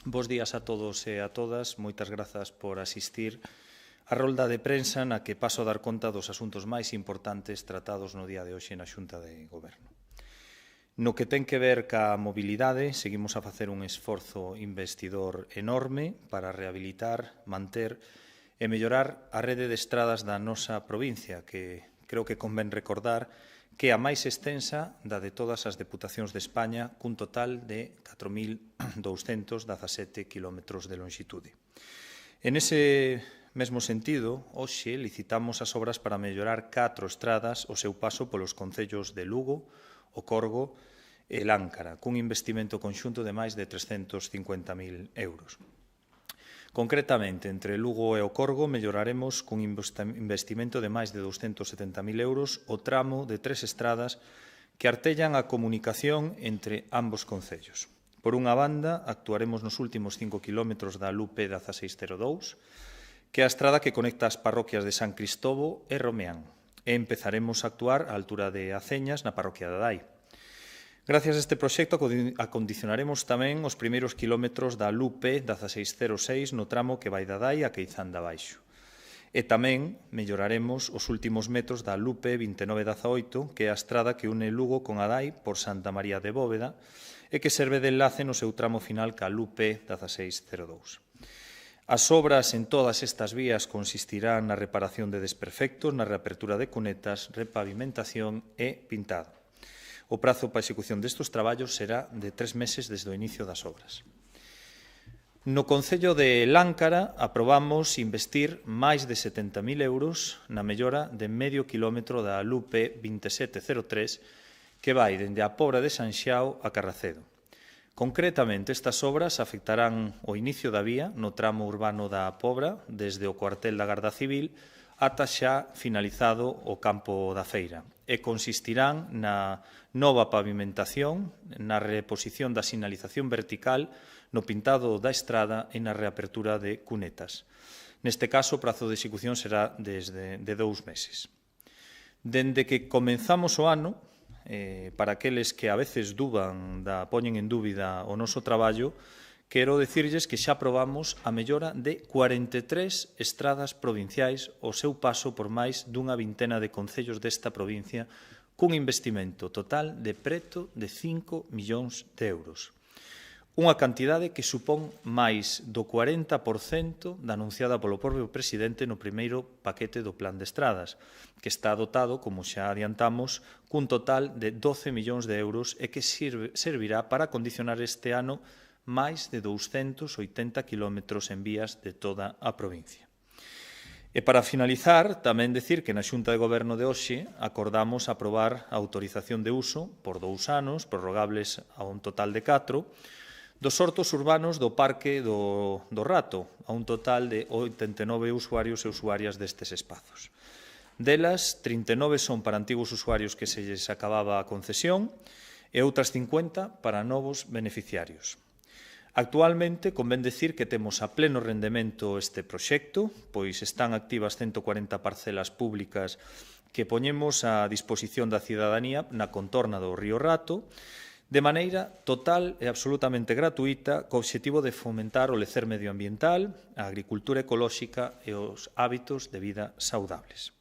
Bos días a todos e a todas. Moitas grazas por asistir á rolda de prensa na que paso a dar conta dos asuntos máis importantes tratados no día de hoxe na Xunta de Goberno. No que ten que ver ca mobilidade, seguimos a facer un esforzo investidor enorme para rehabilitar, manter e mellorar a rede de estradas da nosa provincia, que creo que convén recordar que é a máis extensa da de todas as deputacións de España, cun total de 4.217 kilómetros de longitude. En ese mesmo sentido, hoxe licitamos as obras para mellorar 4 estradas o seu paso polos concellos de Lugo, O Corgo e Láncara, cun investimento conxunto de máis de 350.000 euros. Concretamente, entre Lugo e O Corgo melloraremos cun investimento de máis de 270.000 euros o tramo de 3 estradas que artellan a comunicación entre ambos concellos. Por unha banda, actuaremos nos últimos 5 kilómetros da LUP 1602, que é a estrada que conecta as parroquias de San Cristobo e Romeán, e empezaremos a actuar á altura de Aceñas na parroquia de Adai. Gracias a este proxecto acondicionaremos tamén os primeiros kilómetros da LUP 1606 no tramo que vai de Adai a Queizán de Abaixo. E tamén melloraremos os últimos metros da LUP 2918, que é a estrada que une Lugo con Adai por Santa María de Bóveda e que serve de enlace no seu tramo final ca LUP 1602. As obras en todas estas vías consistirán na reparación de desperfectos, na reapertura de cunetas, repavimentación e pintado. O prazo para a execución destes traballos será de 3 meses desde o inicio das obras. No Concello de Láncara aprobamos investir máis de 70.000 euros na mellora de medio kilómetro da LUP 2703 que vai dende a Pobra de Sanxiao a Carracedo. Concretamente, estas obras afectarán o inicio da vía no tramo urbano da Pobra desde o cuartel da Garda Civil ata xa finalizado o campo da Feira e consistirán na nova pavimentación, na reposición da sinalización vertical, no pintado da estrada e na reapertura de cunetas. Neste caso, o prazo de execución será de 2 meses. Dende que comenzamos o ano, para aqueles que a veces poñen en dúbida o noso traballo, quero dicirlles que xa aprobamos a mellora de 43 estradas provinciais o seu paso por máis dunha vintena de concellos desta provincia cun investimento total de preto de 5 millóns de euros. Unha cantidade que supón máis do 40% da anunciada polo propio presidente no primeiro paquete do Plan de Estradas, que está dotado, como xa adiantamos, cun total de 12 millóns de euros e que servirá para condicionar este ano máis de 280 kilómetros en vías de toda a provincia. E para finalizar, tamén decir que na Xunta de Goberno de hoxe acordamos aprobar a autorización de uso por 2 anos, prorrogables a un total de 4, dos hortos urbanos do Parque do Rato, a un total de 89 usuarios e usuarias destes espazos. Delas, 39 son para antigos usuarios que se lles acababa a concesión e outras 50 para novos beneficiarios. Actualmente, convén decir que temos a pleno rendemento este proxecto, pois están activas 140 parcelas públicas que poñemos a disposición da cidadanía na contorna do Río Rato, de maneira total e absolutamente gratuita, co obxectivo de fomentar o lecer medioambiental, a agricultura ecolóxica e os hábitos de vida saudables.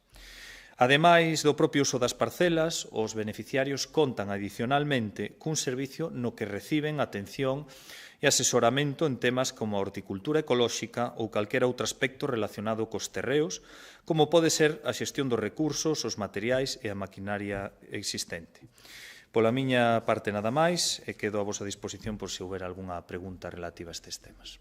Ademais do propio uso das parcelas, os beneficiarios contan adicionalmente cun servicio no que reciben atención e asesoramento en temas como a horticultura ecolóxica ou calquera outro aspecto relacionado cos terreos, como pode ser a xestión dos recursos, os materiais e a maquinaria existente. Pola miña parte nada máis, e quedo a vosa disposición por se houber algunha pregunta relativa a estes temas.